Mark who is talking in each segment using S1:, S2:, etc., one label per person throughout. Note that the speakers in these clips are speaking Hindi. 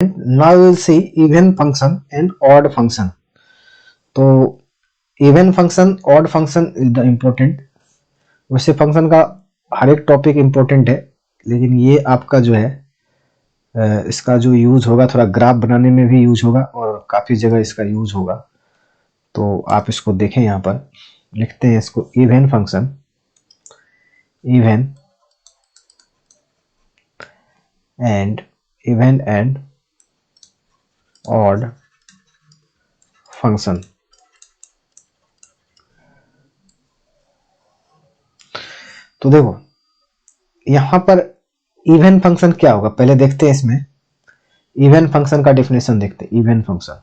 S1: Now we will see even function and odd function. तो even function, odd function is the important. वैसे फंक्शन का हर एक टॉपिक इम्पोर्टेंट है, लेकिन ये आपका जो है इसका जो यूज होगा थोड़ा ग्राफ बनाने में भी यूज होगा और काफी जगह इसका यूज होगा। तो आप इसको देखें, यहाँ पर लिखते हैं इसको even function, even and odd function. तो देखो यहां पर इवन फंक्शन क्या होगा, पहले देखते हैं इसमें इवन फंक्शन का डेफिनेशन देखते हैं। इवन फंक्शन,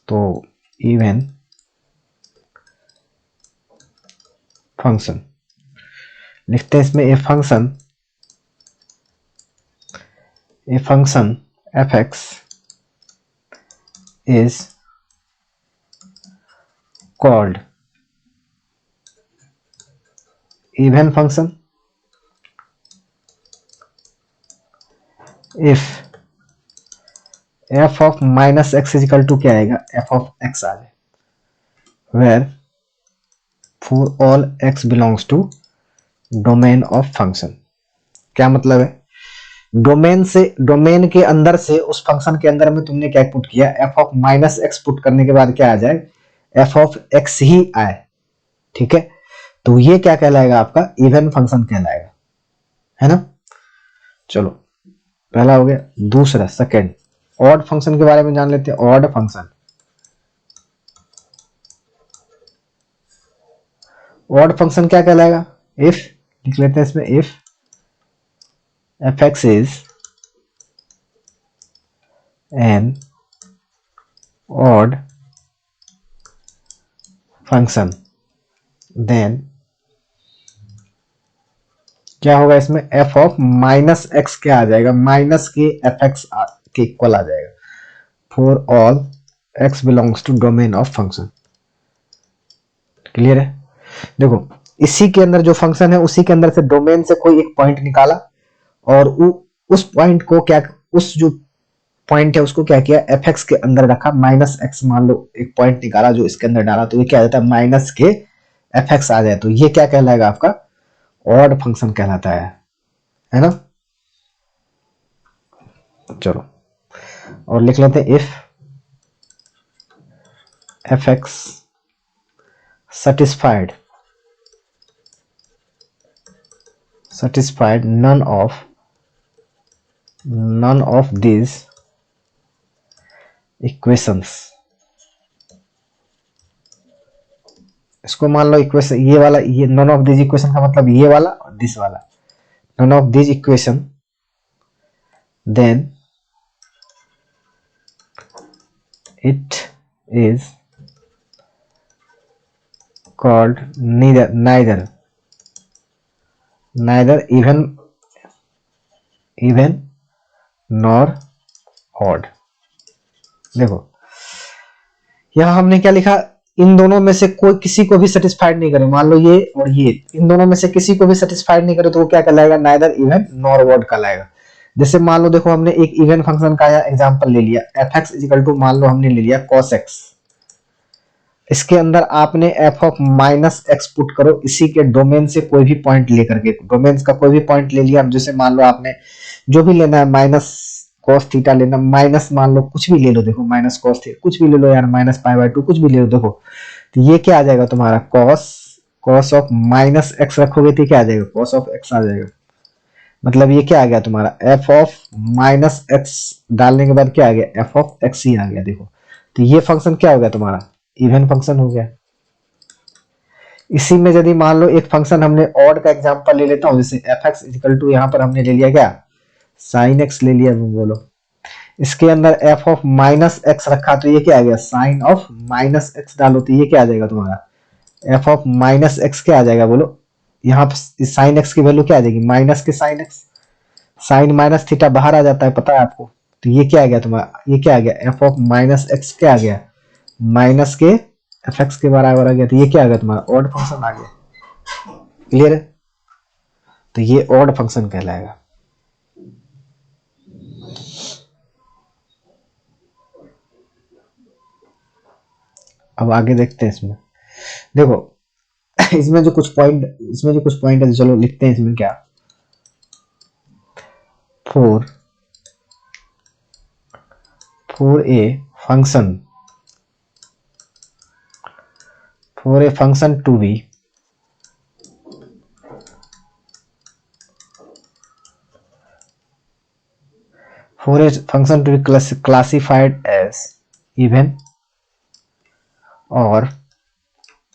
S1: तो इवन फंक्शन लिखते हैं इसमें a function f x is called even function if f of minus x is equal to क्या आएगा, एफ ऑफ एक्स आ जाए, where for all x belongs to domain of function. क्या मतलब है, डोमेन के अंदर से उस फंक्शन के अंदर में तुमने क्या पुट किया, F of minus x put करने के बाद क्या आ जाए, एफ ऑफ एक्स ही आए, ठीक है। तो ये क्या कहलाएगा, आपका इवन फंक्शन कहलाएगा, है ना। चलो पहला हो गया। दूसरा सेकंड, ऑड फंक्शन के बारे में जान लेते हैं। ऑड फंक्शन, ऑड फंक्शन क्या कहलाएगा, इफ लिख लेते हैं इसमें, if f x is an odd function, then क्या होगा इसमें, एफ ऑफ माइनस एक्स क्या आ जाएगा, माइनस के एफ एक्स के इक्वल आ जाएगा for all x belongs to domain of function. Clear है। देखो इसी के अंदर जो फंक्शन है उसी के अंदर से डोमेन से कोई एक पॉइंट निकाला और उस पॉइंट को क्या, उस जो पॉइंट है उसको क्या किया, एफ एक्स के अंदर रखा, माइनस एक्स मान लो एक पॉइंट निकाला जो इसके अंदर डाला, तो ये क्या आ जाता है, माइनस के एफ एक्स आ जाए, तो ये क्या कहलाएगा, आपका ऑड फंक्शन कहलाता है ना। चलो और लिख लेते हैं, if f x satisfied none of these equations। इसको मान लो इक्वेशन ये वाला, ये नन ऑफ दिस इक्वेशन का मतलब ये वाला और दिस वाला, none of this equation, then it is called neither even nor odd। देखो यहां हमने क्या लिखा, इन दोनों में से कोई किसी को भी सेटिस्फाइड नहीं करे, मान लो ये और ये, इन दोनों में से किसी को भी सेटिस्फाइड नहीं करे तो वो क्या कहलाएगा, नाइदर इवन नॉर ऑड कहलाएगा। जैसे मान लो देखो हमने एक इवन फंक्शन का एग्जांपल ले लिया, एफ एक्स इजिकल टू मान लो हमने ले लिया कॉस एक्स, इसके अंदर आपने F of minus x put करो, इसी के डोमेन से कोई भी पॉइंट लेकर के, डोमेन का कोई भी पॉइंट ले लिया, जैसे मान लो आपने जो भी लेना है, माइनस कॉस थीटा लेना, माइनस मान लो कुछ भी ले लो, देखो माइनस कॉस थीटा कुछ भी ले लो यार, माइनस पाई बाय 2 कुछ भी ले लो, देखो तो ये क्या आ जाएगा तुम्हारा, कॉस ऑफ माइनस एक्स रखोगे तो क्या आ जाएगा, कॉस ऑफ एक्स आ जाएगा। मतलब ये क्या आ गया तुम्हारा, एफ ऑफ माइनस एक्स डालने के बाद क्या आ गया, एफ ऑफ एक्स ही आ गया। देखो तो ये फंक्शन क्या हो गया तुम्हारा, इवन फंक्शन हो गया। इसी में यदि मान लो एक फंक्शन हमने ऑड का एग्जांपल ले लेता हूं, जैसे एफ एक्स इक्वल टू यहां पर हमने ले लिया क्या, साइन एक्स ले लिया, बोलो इसके अंदर एफ ऑफ माइनस एक्स रखा तो ये क्या आ गया, साइन ऑफ माइनस एक्स डालो तो ये क्या आ जाएगा तुम्हारा, एफ ऑफ माइनस एक्स क्या आ जाएगा, बोलो यहाँ पे साइन एक्स की वैल्यू क्या आ जाएगी, माइनस के sine x, sine minus theta बाहर आ जाता है पता है आपको, तो ये क्या आ गया तुम्हारा, ये क्या आ गया, एफ ऑफ माइनस एक्स क्या आ गया, माइनस के एफ एक्स के बराबर आ गया, तो ये क्या आ गया तुम्हारा, ऑड फंक्शन आ गया। क्लियर है। तो ये ऑड फंक्शन कहलाएगा। अब आगे देखते हैं इसमें। देखो इसमें जो कुछ पॉइंट है, तो चलो लिखते हैं इसमें क्या। for a function to be classified as even or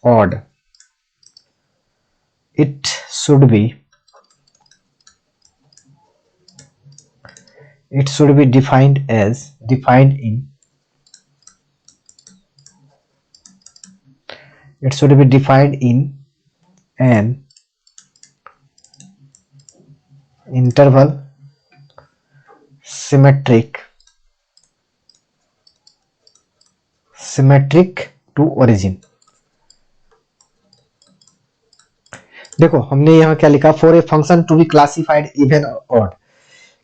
S1: odd, it should be defined in an interval symmetric to origin। देखो हमने यहाँ क्या लिखा, for a function to be classified even और ऑड,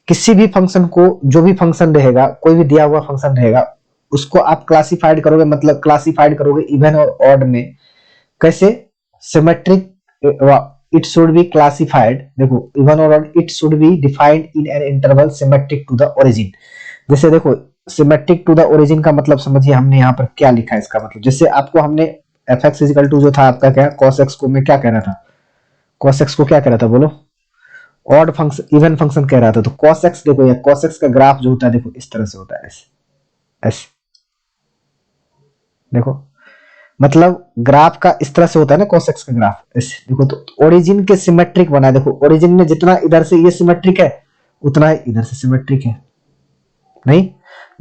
S1: किसी भी फंक्शन को, जो भी फंक्शन रहेगा, कोई भी दिया हुआ फंक्शन रहेगा, उसको आप क्लासिफाइड करोगे, मतलब क्लासिफाइड करोगे इवन और ऑड में। कैसे? Symmetric, it should be classified, देखो इवन और odd, it should be defined in an interval symmetric to the origin. जैसे देखो सिमेट्रिक टू द ओरिजिन का मतलब समझिए हमने यहाँ पर क्या लिखा है, इसका मतलब जैसे आपको हमने एफ एक्स इजिकल टू जो था आपका क्या, कॉस एक्स को मैं क्या कह रहा था, कॉस एक्स को क्या कह रहा था बोलो, ऑड फंक्शन, इवन फंक्शन कह रहा था। तो cos x देखो, या cos x का ग्राफ जो होता है देखो इस तरह से होता है, ऐसे ऐसे, देखो मतलब ग्राफ का इस तरह से होता है ना cos x का ग्राफ, ऐसे देखो। तो ओरिजिन के सिमेट्रिक बना है, देखो ओरिजिन में जितना इधर से ये सिमेट्रिक है उतना ही इधर से सिमेट्रिक है, नहीं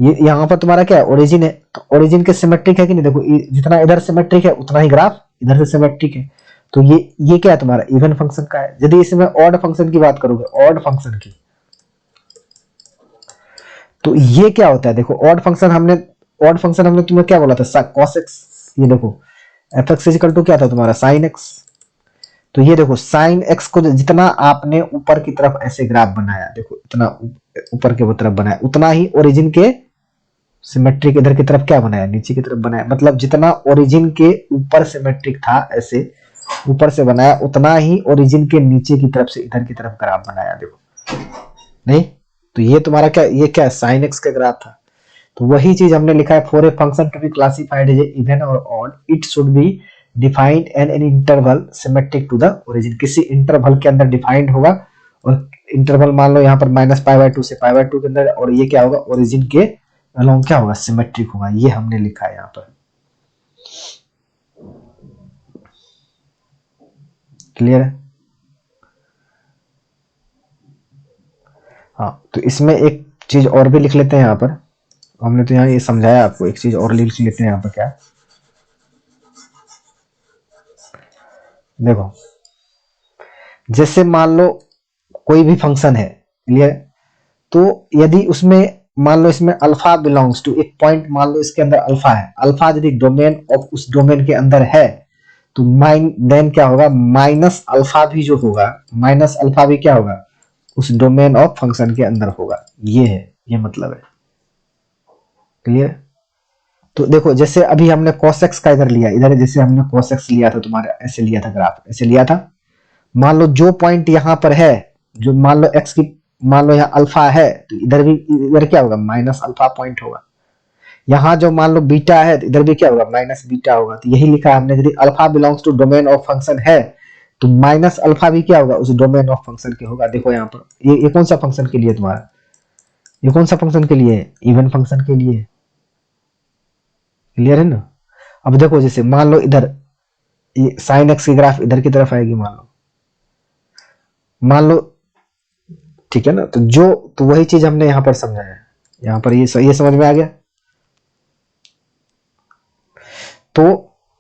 S1: ये यहाँ पर तुम्हारा क्या है, ओरिजिन है, तो ओरिजिन के सिमेट्रिक है कि नहीं, देखो जितना इधर सिमेट्रिक है उतना ही ग्राफ इधर से सिमेट्रिक है। तो ये क्या है तुम्हारा, इवन फंक्शन का है। यदि इसमें ऑड फंक्शन की बात करोगे, ऑड फंक्शन की, तो ये क्या होता है, देखो ऑड फंक्शन हमने तुम्हें क्या बोला था, cos x, ये देखो एफ एक्स इजिकल टू क्या था तुम्हारा, साइन एक्स। तो ये देखो साइन एक्स को जितना आपने ऊपर की तरफ ऐसे ग्राफ बनाया, देखो इतना ऊपर के तरफ बनाया, उतना ही ओरिजिन के सिमेट्रिक इधर की तरफ क्या बनाया, नीचे की तरफ बनाया। मतलब जितना ओरिजिन के ऊपर सिमेट्रिक था ऐसे ऊपर से बनाया, उतना ही ओरिजिन के नीचे की तरफ से इधर की तरफ ग्राफ बनाया, देखो नहीं। तो ये तुम्हारा क्या, ये क्या साइन एक्स का ग्राफ था। तो वही चीज हमने लिखा है, for a function to be classified as even और odd, it should be defined an an interval symmetric to the origin. किसी इंटरवल के अंदर डिफाइंड होगा, और इंटरवल मान लो यहाँ पर -π/2 से π/2 के अंदर, और ये क्या होगा, ओरिजिन के अलोंग क्या होगा, सिमेट्रिक होगा। ये हमने लिखा है यहाँ पर, क्लियर है। हाँ तो इसमें एक चीज और भी लिख लेते हैं यहाँ पर, हमने तो यहाँ ये समझाया आपको, एक चीज और लिख लेते हैं यहाँ पर क्या, देखो जैसे मान लो कोई भी फंक्शन है, क्लियर, तो यदि उसमें मान लो इसमें अल्फा बिलोंग्स टू एक पॉइंट, मान लो इसके अंदर अल्फा है, अल्फा यदि डोमेन ऑफ उस डोमेन के अंदर है, तो देन क्या होगा, माइनस अल्फा भी जो होगा, माइनस अल्फा भी क्या होगा, उस डोमेन ऑफ फंक्शन के अंदर होगा। ये है, ये मतलब है, क्लियर। तो देखो जैसे अभी हमने cos x का इधर लिया, इधर जैसे हमने cos x लिया था तुम्हारा, ऐसे लिया था ग्राफ, ऐसे लिया था। मान लो जो पॉइंट यहाँ पर है, जो मान लो x की, मान लो यहाँ अल्फा है, तो इधर भी, इधर क्या होगा, माइनस अल्फा पॉइंट होगा। यहाँ जो मान लो बीटा है, तो इधर भी क्या होगा, माइनस बीटा होगा। तो यही लिखा है हमने, यदि alpha belongs to domain of function है, तो माइनस अल्फा भी क्या होगा, उस डोमेन ऑफ फंक्शन के होगा। देखो यहाँ पर ये कौन सा फंक्शन के लिए तुम्हारा, ये कौन सा फंक्शन के लिए, इवन फंक्शन के लिए, क्लियर है ना। अब देखो जैसे मान लो इधर ये साइन एक्स की ग्राफ इधर की तरफ आएगी, मान लो ठीक है ना। तो जो, तो वही चीज हमने यहाँ पर समझाया, यहाँ पर ये समझ में आ गया। तो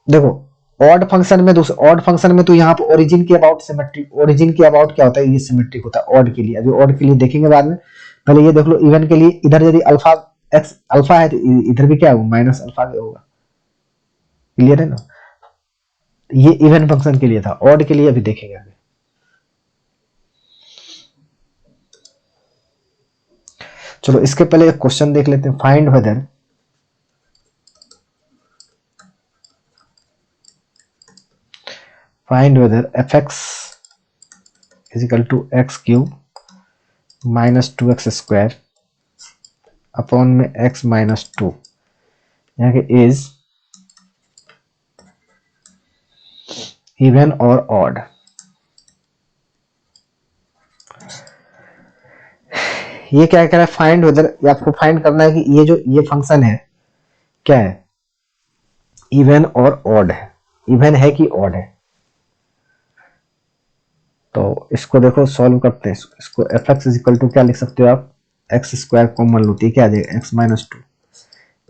S1: देखो ऑड फंक्शन में, ऑड फंक्शन में तो यहाँ पर ओरिजिन के अबाउट सिमेट्रिक, ओरिजिन के अबाउट क्या होता है, ये सिमेट्रिक होता है ऑड के लिए। अभी ऑड के लिए देखेंगे बाद में, पहले ये देख लो इवन के लिए, इधर यदि अल्फा एक्स अल्फा है, तो इधर भी क्या होगा, माइनस अल्फा होगा, क्लियर है ना। ये इवन फंक्शन के लिए था, ऑड के लिए अभी देखेंगे आगे। चलो इसके पहले एक क्वेश्चन देख लेते हैं, find whether find whether f x is equal to x cube minus 2x square upon में x माइनस 2, यहाँ के इज इवन और ऑड। ये क्या कह रहा है, फाइंड वेदर, आपको फाइंड करना है कि ये जो ये फंक्शन है क्या है, इवन और ऑड है, इवन है कि ऑड है। तो इसको देखो सॉल्व करते हैं, इसको f x is equal to क्या लिख सकते हो आप, एक्स स्क्वायर कॉमन लेते क्या आ जाएगा, एक्स माइनस 2,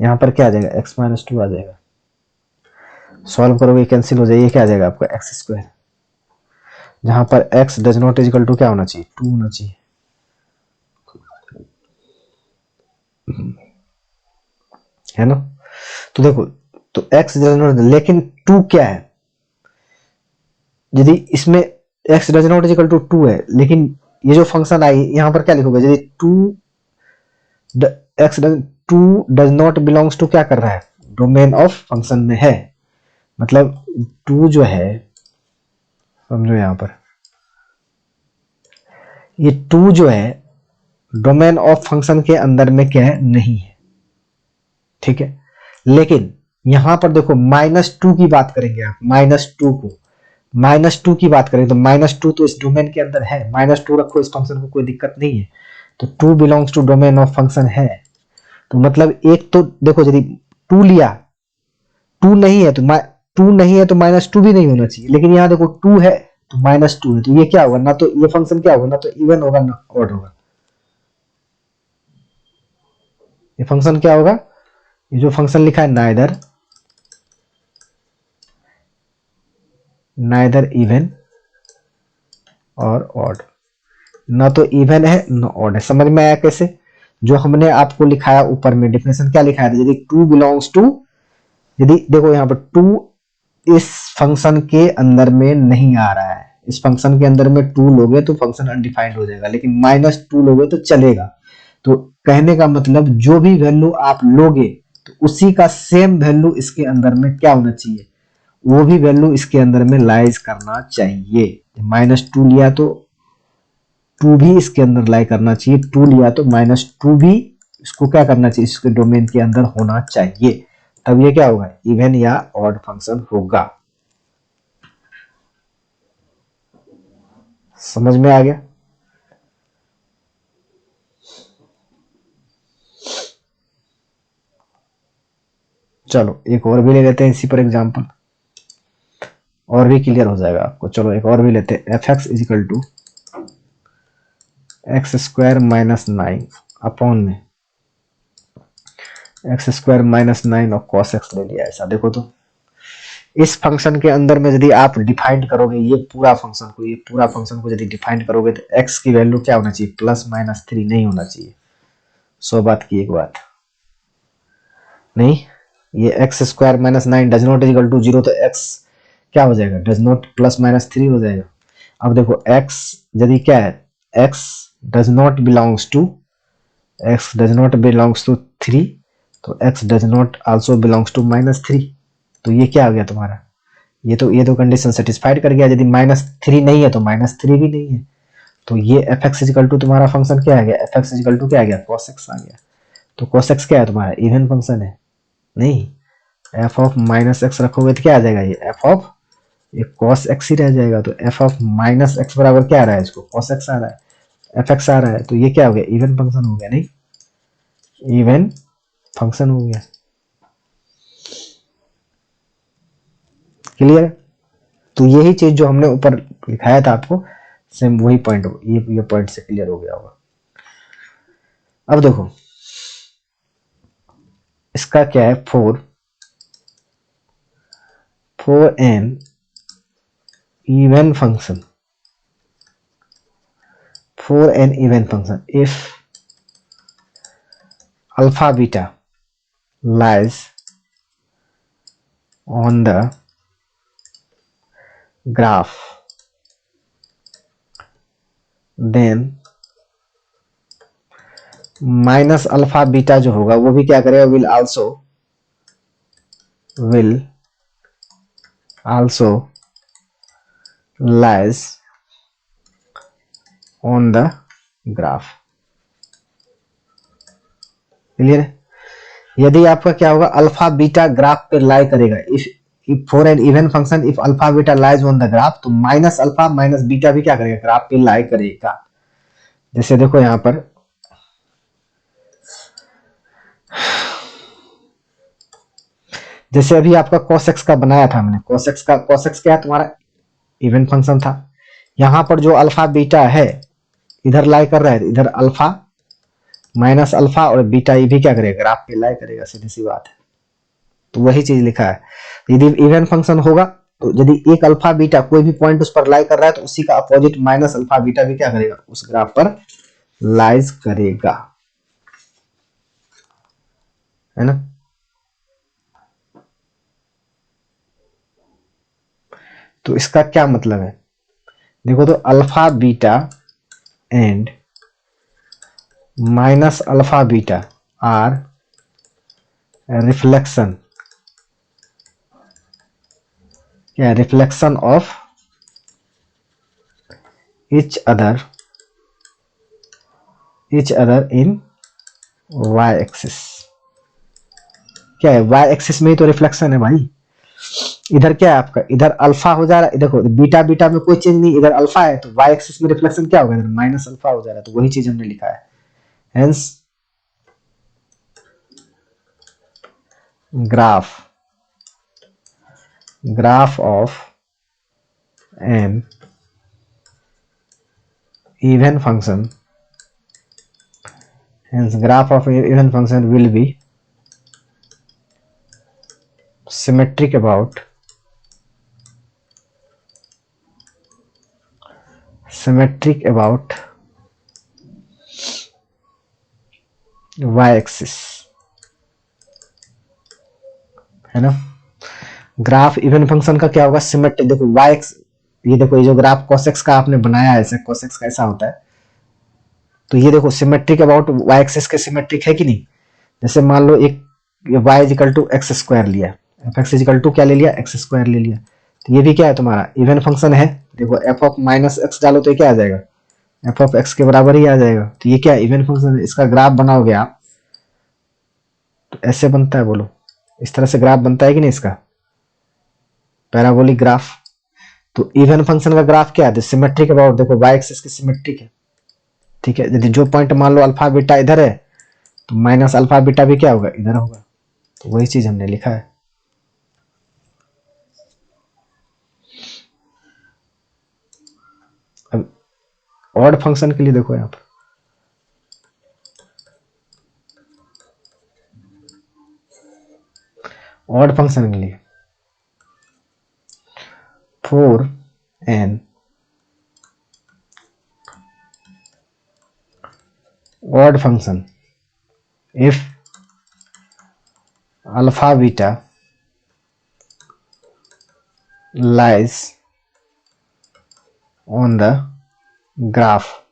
S1: यहाँ पर क्या आ जाएगा, एक्स माइनस 2 आ जाएगा, सॉल्व करोगे कैंसिल हो जाएगा, क्या आ जाएगा आपका एक्स स्क्वायर, जहां पर x does not is equal to क्या होना चाहिए, 2 होना चाहिए, है ना। तो देखो, तो x डज नॉट, लेकिन 2 क्या है, यदि इसमें x does not is equal to 2 है, लेकिन ये जो फंक्शन आई यहां पर क्या लिखोगे, यदि 2 डज नॉट बिलोंग्स टू क्या कर रहा है, डोमेन ऑफ फंक्शन में है, मतलब 2 जो है, समझो यहां पर ये 2 जो है डोमेन ऑफ फंक्शन के अंदर में क्या है, नहीं है, ठीक है। लेकिन यहां पर देखो -2 की बात करेंगे आप, -2 को, -2 की बात करें तो -2 तो इस डोमेन के अंदर है, -2 रखो इस फंक्शन को, कोई दिक्कत नहीं है। तो 2 belongs to domain of function है, तो मतलब एक तो देखो यदि 2 लिया, 2 नहीं है तो -2 भी नहीं होना चाहिए, लेकिन यहां देखो 2 है तो -2 है, तो ये क्या होगा, ना तो ये फंक्शन क्या होगा, ना तो इवन होगा ना ऑड होगा। ये फंक्शन क्या होगा, ये जो फंक्शन लिखा है नाइदर इवन और ऑड, ना तो इवन है ना ऑड है। समझ में आया कैसे, जो हमने आपको लिखाया ऊपर में डेफिनेशन क्या लिखाया था, यदि 2 बिलोंग्स टू, यदि देखो यहां पर 2 इस फंक्शन के अंदर में नहीं आ रहा है, इस फंक्शन के अंदर में 2 लोगे तो फंक्शन अनडिफाइंड हो जाएगा, लेकिन -2 लोगे तो चलेगा। तो कहने का मतलब जो भी वैल्यू आप लोगे तो उसी का सेम वैल्यू इसके अंदर में क्या होना चाहिए, वो भी वैल्यू इसके अंदर में लाइज करना चाहिए। -2 लिया तो 2 भी इसके अंदर लाई करना चाहिए, 2 लिया तो -2 भी इसको क्या करना चाहिए, इसके डोमेन के अंदर होना चाहिए, तब ये क्या होगा, इवन या ऑड फंक्शन होगा। समझ में आ गया। चलो एक और भी ले लेते हैं इसी पर एग्जांपल, और भी क्लियर हो जाएगा आपको। चलो एक और भी लेते हैं, f x is equal to x square minus 9 upon में एक्स स्क्वायर माइनस 9 और कॉस एक्स ले लिया। ऐसा देखो तो इस फंक्शन के अंदर में यदि आप डिफाइंड करोगे ये पूरा फंक्शन को यदि डिफाइंड करोगे तो x की वैल्यू क्या होना चाहिए, +-3 नहीं होना चाहिए। 100 बात की एक बात नहीं, ये x square minus 9 does not equal to 0, तो x क्या हो जाएगा, डज नॉट +-3 हो जाएगा। अब देखो x यदि क्या है, x does not belongs to 3, तो x does not also belongs to -3, तो ये क्या हो गया तुम्हारा, ये तो कंडीशन सेटिस्फाइड कर गया। यदि -3 नहीं है तो -3 भी नहीं है, तो ये एफ एक्स इजिकल टू तुम्हारा फंक्शन क्या आ गया, एफ एक्स इजिकल टू क्या आ गया, cos x आ गया। तो cos x क्या है तुम्हारा, इवन फंक्शन है, नहीं एफ ऑफ -x रखोगे तो क्या आ जाएगा, ये एफ ऑफ ये cos x ही रह जाएगा। तो एफ ऑफ -x बराबर क्या आ रहा है, इसको cos x आ रहा है, एफ एक्स आ रहा है, तो ये क्या हो गया, इवन फंक्शन हो गया, नहीं इवन फंक्शन हो गया। क्लियर। तो यही चीज जो हमने ऊपर लिखाया था आपको, सेम वही पॉइंट, ये पॉइंट से क्लियर हो गया होगा। अब देखो इसका क्या है, 4n even function, 4n even function if alpha beta lies on the graph, then minus alpha beta जो होगा वो भी क्या करेगा, will also lies on the graph। Clear है? यदि आपका क्या होगा, अल्फा बीटा ग्राफ पे लाई करेगा, if for an even function if alpha beta lies on the graph, तो माइनस अल्फा माइनस बीटा भी क्या करेगा, ग्राफ पे लाई करेगा। जैसे देखो यहां पर जैसे अभी आपका cos x का बनाया था हमने, cos x क्या है तुम्हारा, इवन फंक्शन था। यहां पर जो अल्फा बीटा है इधर लाई कर रहा है, इधर अल्फा माइनस अल्फा और बीटा ये भी क्या करेगा, ग्राफ पे लाई करेगा, सीधी सी बात है। तो वही चीज लिखा है। यदि इवन फंक्शन होगा तो यदि एक अल्फा बीटा कोई भी पॉइंट उस पर लाई कर रहा है तो उसी का अपोजिट माइनस अल्फा बीटा भी क्या करेगा, उस ग्राफ पर लाइज करेगा, है ना। तो इसका क्या मतलब है, देखो तो alpha beta and minus alpha beta are reflection, क्या reflection of each other in y axis. क्या है, y एक्सिस में ही तो रिफ्लेक्शन है भाई। इधर क्या है आपका, इधर अल्फा हो जा रहा है, देखो बीटा बीटा में कोई चेंज नहीं, इधर अल्फा है तो y एक्सिस में रिफ्लेक्शन क्या होगा, इधर माइनस अल्फा हो जा रहा है। तो वही चीज हमने लिखा है, hence graph of an even function, hence graph of even function will be symmetric about y axis, है ना। ग्राफ इवन फंक्शन का क्या होगा, सिमेट्रिक। देखो y एक्स, ये देखो ये जो ग्राफ cos x का आपने बनाया है, ऐसे cos x का ऐसा होता है, तो ये देखो सिमेट्रिक अबाउट y एक्सिस के सिमेट्रिक है कि नहीं। जैसे मान लो एक y is equal to x square लिया, एफ एक्स इजिकल टू क्या ले लिया, एक्स स्क्वायर ले लिया, तो ये भी क्या है तुम्हारा इवन फंक्शन है। देखो एफ ऑफ माइनस एक्स डालो तो ये क्या आ जाएगा, एफ ऑफ एक्स के बराबर ही आ जाएगा। तो ये क्या इवन फंक्शन है, इसका ग्राफ बनाओगे आप तो ऐसे बनता है, बोलो इस तरह से ग्राफ बनता है कि नहीं इसका, पैराबोलिक ग्राफ। तो इवन फंक्शन का ग्राफ क्या है, सिमेट्रिक अबाउट, देखो y एक्सिस की सिमेट्रिक है, ठीक है। यदि जो पॉइंट मान लो अल्फा बीटा इधर है तो माइनस अल्फा बीटा भी क्या होगा, इधर होगा। तो वही चीज हमने लिखा है। अब ऑड फंक्शन के लिए देखो यहां पर, ऑड फंक्शन के लिए for an odd function if alpha beta lies on the graph,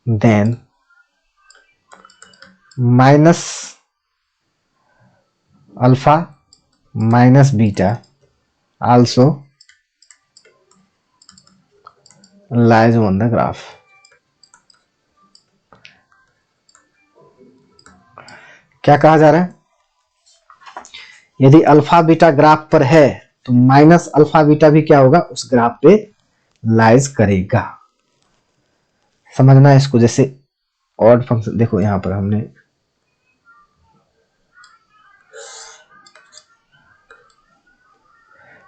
S1: then minus alpha minus beta also lies on the graph। क्या कहा जा रहा है, यदि अल्फा बीटा ग्राफ पर है तो माइनस अल्फा बीटा भी क्या होगा, उस ग्राफ पे लाइज करेगा। समझना है इसको। जैसे ऑड फंक्शन देखो यहां पर हमने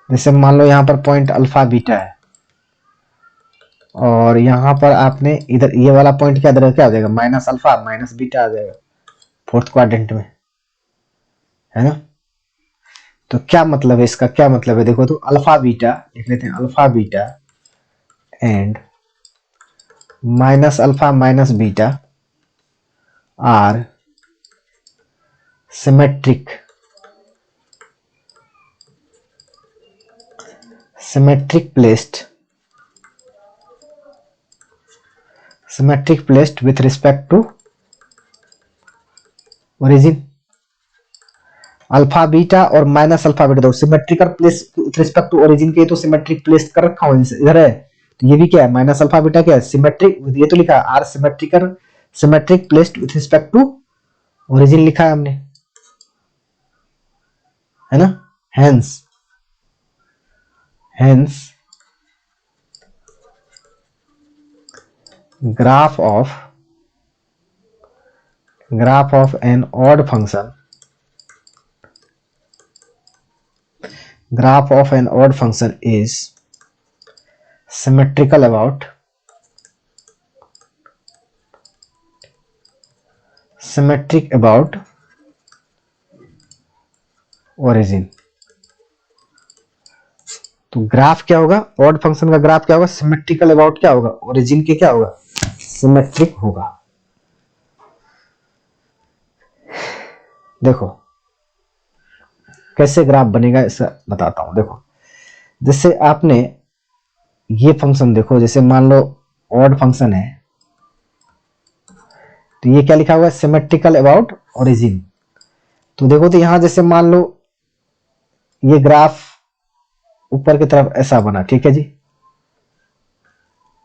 S1: जैसे मान लो यहां पर पॉइंट अल्फा बीटा है और यहां पर आपने इधर ये वाला पॉइंट क्या इधर क्या हो जाएगा, माइनस अल्फा माइनस बीटा आ जाएगा फोर्थ क्वाड्रेंट में, है ना। तो क्या मतलब है इसका, क्या मतलब है, देखो तो अल्फा बीटा लिख लेते हैं, alpha beta and minus alpha minus beta are symmetric placed with respect to origin। Alpha beta और माइनस अल्फा बीटा, तो symmetrical place with respect to origin के, तो सिमेट्रिक प्लेस कर रखा हूं इधर है, तो ये भी क्या है माइनस अल्फा बीटा क्या है सिमेट्रिक, ये तो लिखा है are symmetrical symmetric placed with respect to origin लिखा है हमने, है ना। Hence hence graph of an odd function, graph of an odd function is symmetrical about origin। तो ग्राफ क्या होगा, ऑड फंक्शन का ग्राफ क्या होगा, सिमेट्रिकल अबाउट क्या होगा, ओरिजिन के क्या होगा, सिमेट्रिक होगा। देखो कैसे ग्राफ बनेगा इसका बताता हूं। देखो जैसे आपने ये फंक्शन देखो, जैसे मान लो ऑड फंक्शन है, तो ये क्या लिखा हुआ है सिमेट्रिकल अबाउट ओरिजिन। तो देखो तो यहां जैसे मान लो ये ग्राफ ऊपर की तरफ ऐसा बना, ठीक है जी,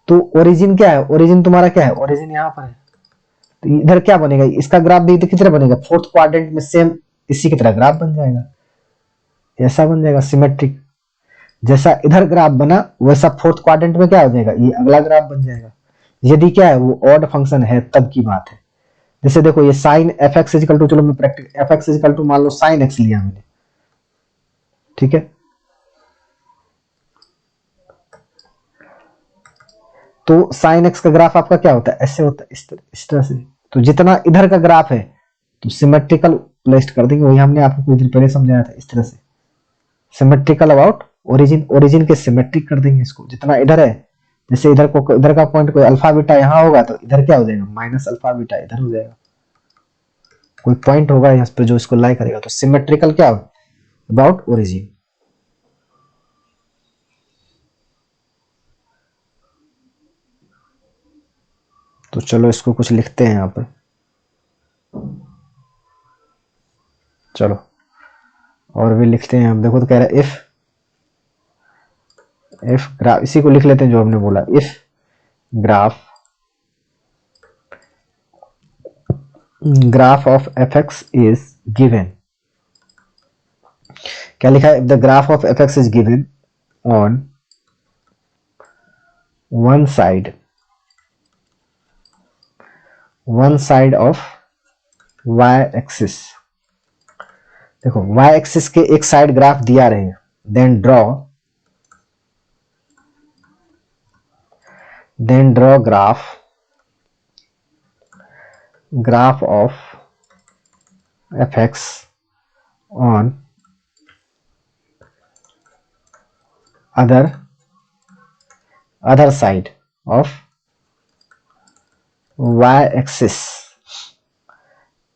S1: तो ओरिजिन क्या है, ओरिजिन तुम्हारा क्या है, ओरिजिन यहां पर है, तो इधर क्या बनेगा, इसका ग्राफ भी किस तरह बनेगा, फोर्थ क्वाड्रेंट में सेम इसी की तरह ग्राफ बन जाएगा, ऐसा बन जाएगा सिमेट्रिक। जैसा इधर ग्राफ बना वैसा फोर्थ क्वाड्रेंट में क्या हो जाएगा, ये अगला ग्राफ बन जाएगा। यदि क्या है वो ऑड फंक्शन है तब की बात है। जैसे देखो ये sine f x is equal to, चलो मैं practice f x is equal to मान लो साइन एक्स लिया मैंने, ठीक है, तो साइन एक्स का ग्राफ आपका क्या होता है, ऐसे होता है, इस तरह से। तो जितना इधर का ग्राफ है तो सिमेट्रिकल प्लेस्ड कर देंगे, वही हमने आपको कुछ दिन पहले समझाया था, इस तरह से सिमेट्रिकल अबाउट ओरिजिन, ओरिजिन के सिमेट्रिक कर देंगे इसको, जितना इधर है। जैसे इधर को इधर का पॉइंट कोई अल्फा बीटा यहाँ होगा तो इधर क्या हो जाएगा माइनस अल्फा बीटा इधर हो जाएगा, कोई पॉइंट होगा यहाँ पे जो इसको लाई करेगा, तो सिमेट्रिकल क्या होगा अबाउट ओरिजिन। तो चलो इसको कुछ लिखते हैं यहाँ पर, चलो और भी लिखते हैं हम। देखो तो कह रहा है इफ ग्राफ, इसी को लिख लेते हैं जो हमने बोला, if graph of f x is given, क्या लिखा है, if the graph of f x is given on one side of y axis, देखो वाई एक्सिस के एक साइड ग्राफ दिया रहे, then draw graph of f x on other side of y axis,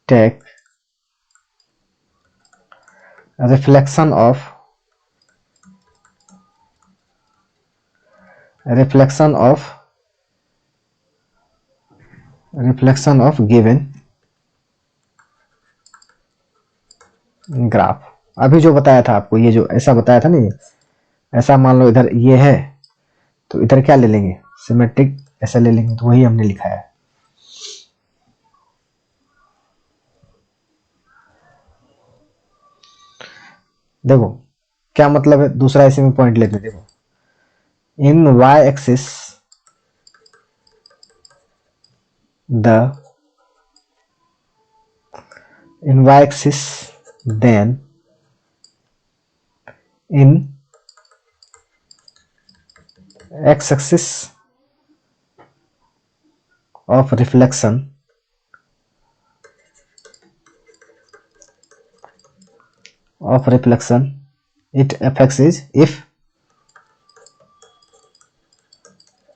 S1: take a reflection of given graph. अभी जो बताया था आपको, ये जो ऐसा बताया था ना, ये ऐसा मान लो इधर ये है, तो इधर क्या ले लेंगे सिमेट्रिक ऐसा ले लेंगे, तो वही हमने लिखा है। देखो क्या मतलब है, दूसरा इसी में पॉइंट लेते, देखो इन y axis then in x axis of reflection it fx is, if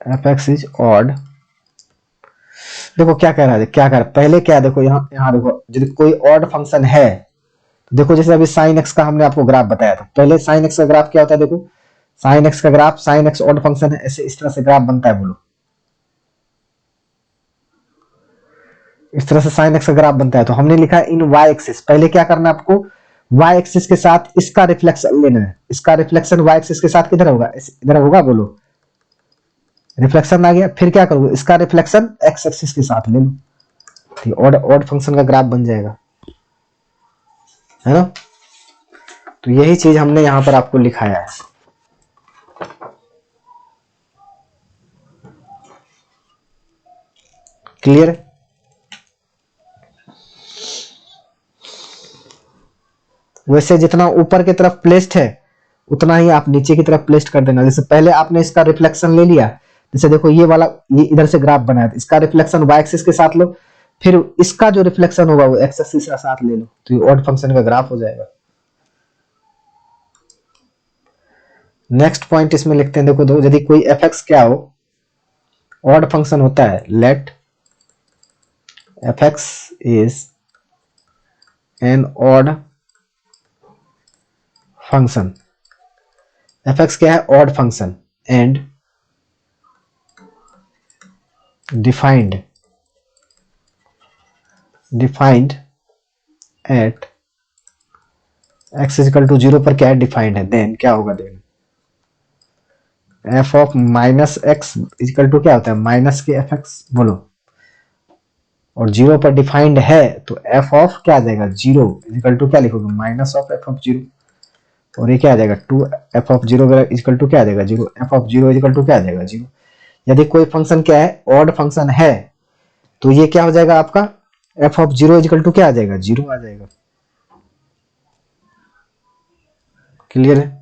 S1: fx is odd। देखो क्या कह रहा है, क्या कह रहा है पहले, क्या देखो यहाँ देखो, यदि कोई ऑड फंक्शन है तो देखो जैसे अभी साइन एक्स का हमने आपको ग्राफ बताया था, पहले साइन एक्स का ग्राफ क्या होता है, देखो साइन एक्स का graph, sine x odd function है, ऐसे इस तरह से ग्राफ बनता है, बोलो इस तरह से साइन एक्स का ग्राफ बनता है। तो हमने लिखा है इन वाई एक्सिस, पहले क्या करना है आपको, y एक्सिस के साथ इसका रिफ्लेक्शन लेना है, इसका रिफ्लेक्शन y एक्सिस के साथ किधर होगा, इधर होगा, बोलो रिफ्लेक्शन आ गया। फिर क्या करोगे, इसका रिफ्लेक्शन x एक्सिस के साथ ले लो, ठीक, ऑड फंक्शन का ग्राफ बन जाएगा, है ना। तो यही चीज हमने यहां पर आपको लिखाया है। क्लियर? वैसे जितना ऊपर की तरफ प्लेस्ड है उतना ही आप नीचे की तरफ प्लेस्ड कर देना। जैसे पहले आपने इसका रिफ्लेक्शन ले लिया, जैसे देखो ये वाला, ये इधर से ग्राफ बनाया था, इसका रिफ्लेक्शन y एक्सिस के साथ लो, फिर इसका जो रिफ्लेक्शन होगा वो x एक्सिस के साथ ले लो, तो ये ऑड फंक्शन का ग्राफ हो जाएगा। नेक्स्ट पॉइंट इसमें लिखते हैं, देखो दो, यदि कोई fx क्या हो, ऑड फंक्शन होता है, let fx is an odd function, fx क्या है, odd function, and defined at x is equal to 0 पर क्या है, डिफाइंड है, देन क्या होगा, then f of minus x is equal to क्या होता है, माइनस के एफ एक्स, बोलो, और 0 पर डिफाइंड है तो f ऑफ क्या आ जाएगा, 0 इजिकल टू क्या लिखोगे, माइनस ऑफ f ऑफ 0, और ये क्या आ जाएगा, 2 f ऑफ 0 इजिकल टू क्या आ जाएगा, 0, f ऑफ 0 इजिकल टू क्या आ जाएगा, 0। यदि कोई फंक्शन क्या है, ऑड फंक्शन है, तो ये क्या हो जाएगा आपका, f ऑफ 0 इजिकल टू क्या आ जाएगा, 0 आ जाएगा। क्लियर है?